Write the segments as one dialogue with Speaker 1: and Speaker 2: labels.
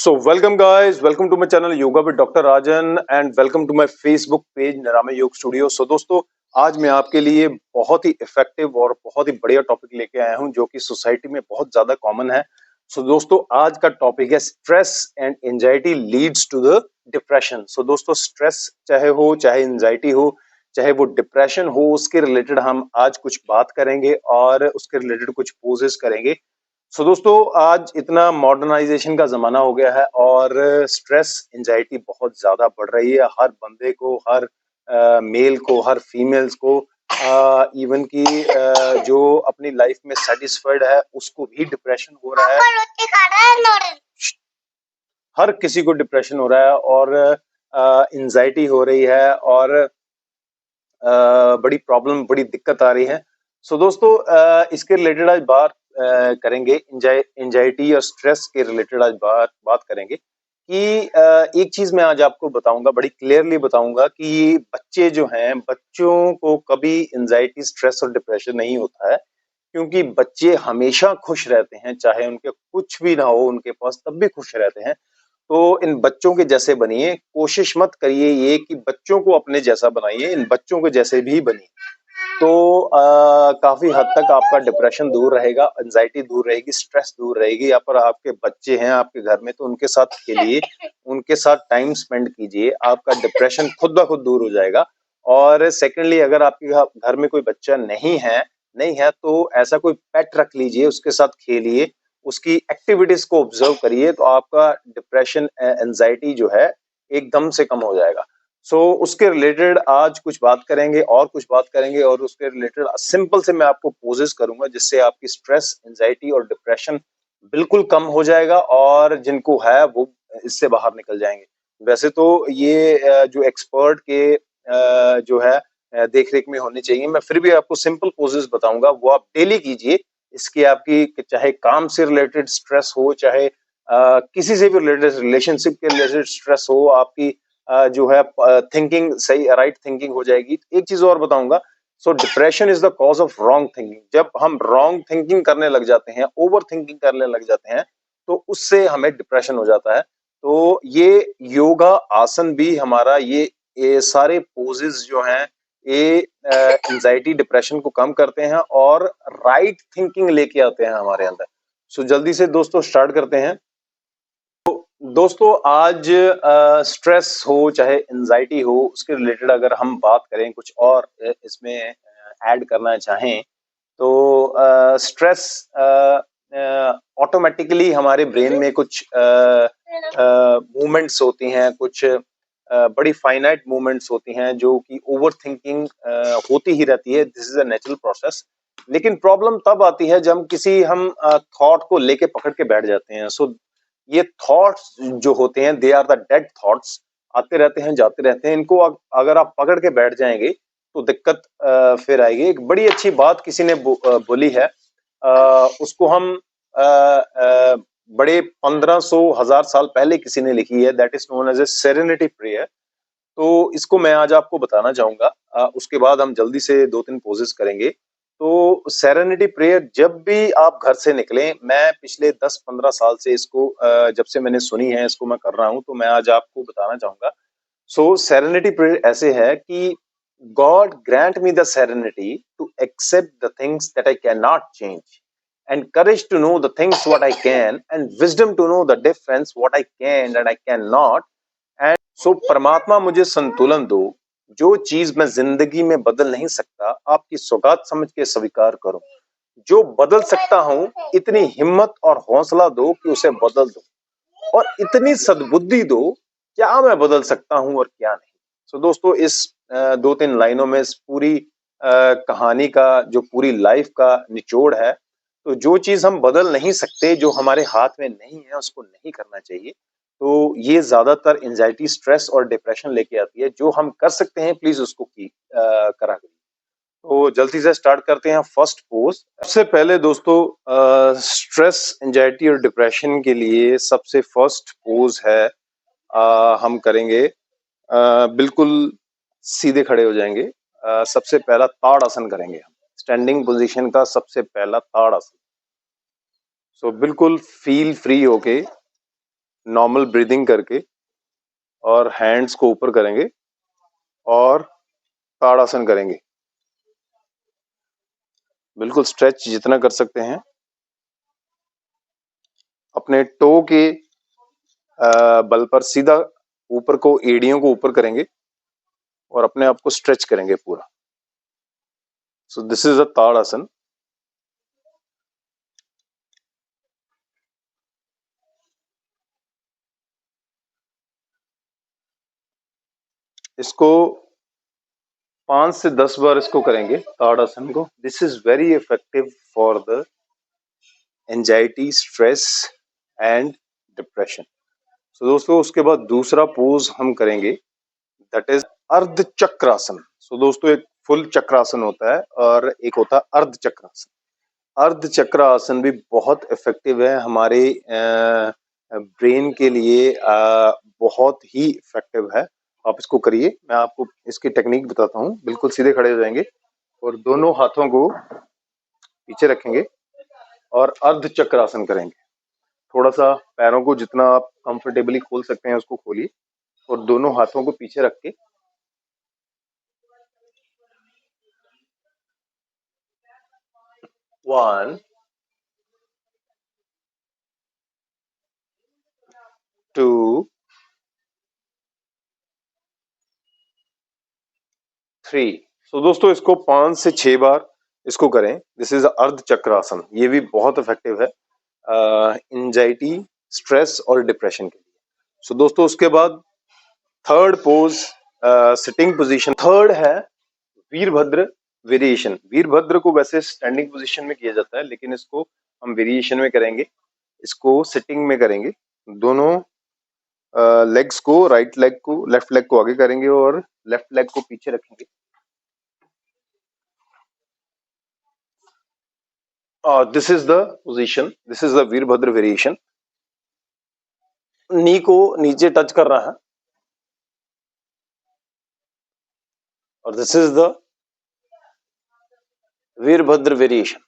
Speaker 1: So welcome guys, welcome to my channel Yoga with Dr. Rajan and welcome to my Facebook page निरामय योग studio. सो दोस्तों, आज मैं आपके लिए बहुत ही इफेक्टिव और बहुत ही बढ़िया टॉपिक लेके आया हूं जो कि सोसाइटी में बहुत ज्यादा कॉमन है। सो दोस्तों, आज का टॉपिक है stress and anxiety leads to the depression. So दोस्तों, स्ट्रेस चाहे हो, चाहे एंजाइटी हो, चाहे वो डिप्रेशन हो, उसके रिलेटेड हम आज कुछ बात करेंगे और उसके रिलेटेड कुछ पोजेस करेंगे। सो दोस्तों, आज इतना मॉडर्नाइजेशन का जमाना हो गया है और स्ट्रेस एंजाइटी बहुत ज्यादा बढ़ रही है। हर बंदे को, हर मेल को, हर फीमेल्स को, इवन की जो अपनी लाइफ में सेटिस्फाइड है उसको भी डिप्रेशन हो रहा है। हर किसी को डिप्रेशन हो रहा है और एंजाइटी हो रही है और बड़ी प्रॉब्लम, बड़ी दिक्कत आ रही है। सो दोस्तों, इसके रिलेटेड आज बात करेंगे। एंजाइटी और स्ट्रेस के रिलेटेड आज बात करेंगे कि एक चीज मैं आज आपको बताऊंगा, बड़ी क्लियरली बताऊंगा कि बच्चे जो हैं, बच्चों को कभी एंजाइटी, स्ट्रेस और डिप्रेशन नहीं होता है, क्योंकि बच्चे हमेशा खुश रहते हैं। चाहे उनके कुछ भी ना हो उनके पास, तब भी खुश रहते हैं। तो इन बच्चों के जैसे बनिए, कोशिश मत करिए ये कि बच्चों को अपने जैसा बनाइए, इन बच्चों के जैसे भी बनिए। तो काफी हद तक आपका डिप्रेशन दूर रहेगा, एंजाइटी दूर रहेगी, स्ट्रेस दूर रहेगी। या पर आपके बच्चे हैं आपके घर में तो उनके साथ खेलिए, उनके साथ टाइम स्पेंड कीजिए, आपका डिप्रेशन खुद ब खुद दूर हो जाएगा। और सेकेंडली, अगर आपके घर में कोई बच्चा नहीं है तो ऐसा कोई पेट रख लीजिए, उसके साथ खेलिए, उसकी एक्टिविटीज को ऑब्जर्व करिए, तो आपका डिप्रेशन, एंजाइटी जो है एकदम से कम हो जाएगा। उसके रिलेटेड आज कुछ बात करेंगे और कुछ बात करेंगे और उसके रिलेटेड सिंपल से मैं आपको पोजेस करूंगा जिससे आपकी स्ट्रेस, एंजाइटी और डिप्रेशन बिल्कुल कम हो जाएगा और जिनको है वो इससे बाहर निकल जाएंगे। वैसे तो ये जो एक्सपर्ट के जो है देख रेख में होने चाहिए, मैं फिर भी आपको सिंपल पोजेस बताऊंगा, वो आप डेली कीजिए। इसकी आपकी चाहे काम से रिलेटेड स्ट्रेस हो, चाहे किसी से भी रिलेटेड, रिलेशनशिप के रिलेटेड स्ट्रेस हो, आपकी जो है थिंकिंग सही, राइट थिंकिंग हो जाएगी। एक चीज और बताऊंगा, सो depression is the cause of wrong thinking. जब हम रॉन्ग थिंकिंग करने लग जाते हैं, ओवर थिंकिंग करने लग जाते हैं, तो उससे हमें डिप्रेशन हो जाता है। तो ये योगा आसन भी हमारा, ये सारे पोजेस जो हैं, ये एंजाइटी, डिप्रेशन को कम करते हैं और राइट थिंकिंग लेके आते हैं हमारे अंदर। सो जल्दी से दोस्तों स्टार्ट करते हैं। दोस्तों, आज स्ट्रेस हो चाहे एंजाइटी हो, उसके रिलेटेड अगर हम बात करें, कुछ और इसमें ऐड करना चाहें, तो स्ट्रेस ऑटोमेटिकली हमारे ब्रेन में कुछ मूवमेंट्स होती हैं, कुछ बड़ी फाइनाइट मूवमेंट्स होती हैं जो कि ओवर थिंकिंग होती ही रहती है। This is a natural process. लेकिन प्रॉब्लम तब आती है जब हम थॉट को लेके पकड़ के बैठ जाते हैं। ये थॉट्स जो होते हैं, they are the dead thoughts, आते रहते हैं जाते रहते हैं। इनको अगर आप पकड़ के बैठ जाएंगे तो दिक्कत फिर आएगी। एक बड़ी अच्छी बात किसी ने बोली है, उसको हम बड़े 1500 1000 साल पहले किसी ने लिखी है, that is known as a serenity prayer. तो इसको मैं आज आपको बताना चाहूंगा। उसके बाद हम जल्दी से 2-3 पोजेस करेंगे। तो सेरेनिटी प्रेयर जब भी आप घर से निकलें, मैं पिछले 10-15 साल से इसको जब से मैंने सुनी है, इसको मैं कर रहा हूं, तो मैं आज आपको बताना चाहूंगा। सेरेनिटी प्रेयर ऐसे है कि God grant me the serenity to accept the things that I can not change, and courage to know the things what I can, and wisdom to know the difference what I can and I cannot. And परमात्मा मुझे संतुलन दो, जो चीज मैं जिंदगी में बदल नहीं सकता आपकी सौगात समझ के स्वीकार करो। जो बदल सकता हूं इतनी हिम्मत और हौसला दो कि उसे बदल दो, और इतनी सद्बुद्धि दो क्या मैं बदल सकता हूं और क्या नहीं। दोस्तों, इस 2-3 लाइनों में इस पूरी कहानी का, जो पूरी लाइफ का निचोड़ है। तो जो चीज हम बदल नहीं सकते, जो हमारे हाथ में नहीं है, उसको नहीं करना चाहिए। तो ये ज्यादातर एंजाइटी, स्ट्रेस और डिप्रेशन लेके आती है। जो हम कर सकते हैं प्लीज उसको करा करिए। तो जल्दी से स्टार्ट करते हैं फर्स्ट पोज। सबसे पहले दोस्तों, स्ट्रेस, एंजाइटी और डिप्रेशन के लिए सबसे फर्स्ट पोज है, हम करेंगे बिल्कुल सीधे खड़े हो जाएंगे। सबसे पहला ताड़ आसन करेंगे हम, स्टैंडिंग पोजीशन का सबसे पहला ताड़ आसन। बिल्कुल फील फ्री होके नॉर्मल ब्रीदिंग करके और हैंड्स को ऊपर करेंगे और ताड़ासन करेंगे। बिल्कुल स्ट्रेच जितना कर सकते हैं। अपने टो के बल पर सीधा ऊपर को, एड़ियों को ऊपर करेंगे और अपने आप को स्ट्रेच करेंगे पूरा। So this is a tadasana. इसको 5 से 10 बार इसको करेंगे ताड़ासन को। This is very effective for the anxiety, stress and depression. So दोस्तों, उसके बाद दूसरा पोज हम करेंगे, दैट इज अर्ध चक्रासन। सो दोस्तों, एक फुल चक्रासन होता है और एक होता है अर्ध चक्रासन। अर्ध चक्र आसन भी बहुत इफेक्टिव है हमारे ब्रेन के लिए, बहुत ही इफेक्टिव है। आप इसको करिए, मैं आपको इसकी टेक्निक बताता हूँ। बिल्कुल सीधे खड़े हो जाएंगे और दोनों हाथों को पीछे रखेंगे और अर्ध चक्रासन करेंगे। थोड़ा सा पैरों को जितना आप कंफर्टेबली खोल सकते हैं उसको खोलिए और दोनों हाथों को पीछे रख के 1 2 3। सो दोस्तों, इसको 5 से 6 बार इसको करें। दिस इज अर्ध चक्रासन। ये भी बहुत इफेक्टिव है एंजाइटी, स्ट्रेस और डिप्रेशन के लिए। सो दोस्तों, उसके बाद third pose, sitting position. Third है वीरभद्र वेरिएशन। वीरभद्र को वैसे स्टैंडिंग पोजीशन में किया जाता है, लेकिन इसको हम वेरिएशन में करेंगे। इसको सिटिंग में करेंगे। दोनों लेग्स को, राइट लेग को, लेफ्ट लेग को आगे करेंगे और लेफ्ट लेग को पीछे रखेंगे। This is the position, this is the Virabhadra variation. Knee को नीचे टच कर रहा है और this is the Virabhadra variation.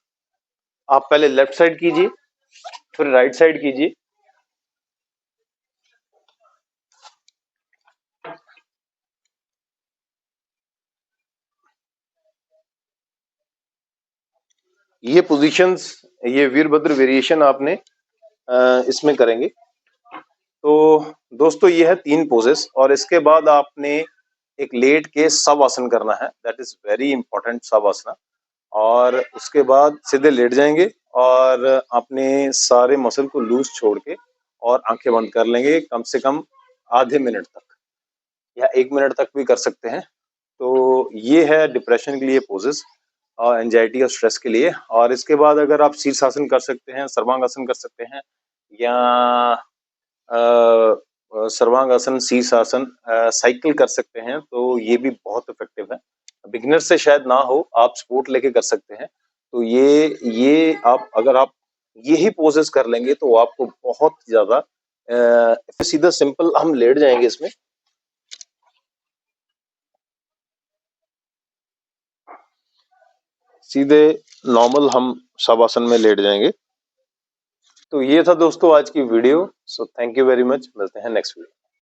Speaker 1: आप पहले लेफ्ट साइड कीजिए, फिर राइट साइड कीजिए। ये पोजीशंस, ये वीरभद्र वेरिएशन आपने इसमें करेंगे। तो दोस्तों, ये है 3 पोजेस और इसके बाद आपने एक लेट के सब आसन करना है। दैट इज वेरी इंपॉर्टेंट, सब आसना। और उसके बाद सीधे लेट जाएंगे और अपने सारे मसल को लूज छोड़ के और आंखें बंद कर लेंगे, कम से कम आधे मिनट तक या 1 मिनट तक भी कर सकते हैं। तो ये है डिप्रेशन के लिए पोजेस और एंजाइटी और स्ट्रेस के लिए। और इसके बाद अगर आप शीर्षासन कर सकते हैं, सर्वांगासन कर सकते हैं, या सर्वांगासन, शीर्षासन, साइकिल कर सकते हैं, तो ये भी बहुत इफेक्टिव है। बिगिनर से शायद ना हो, आप सपोर्ट लेके कर सकते हैं। तो ये आप अगर आप यही पोजेस कर लेंगे तो आपको बहुत ज्यादा सीधा सिंपल हम लेट जाएंगे इसमें। सीधे नॉर्मल हम शवासन में लेट जाएंगे। तो ये था दोस्तों आज की video. So thank you very much. मिलते हैं नेक्स्ट वीडियो।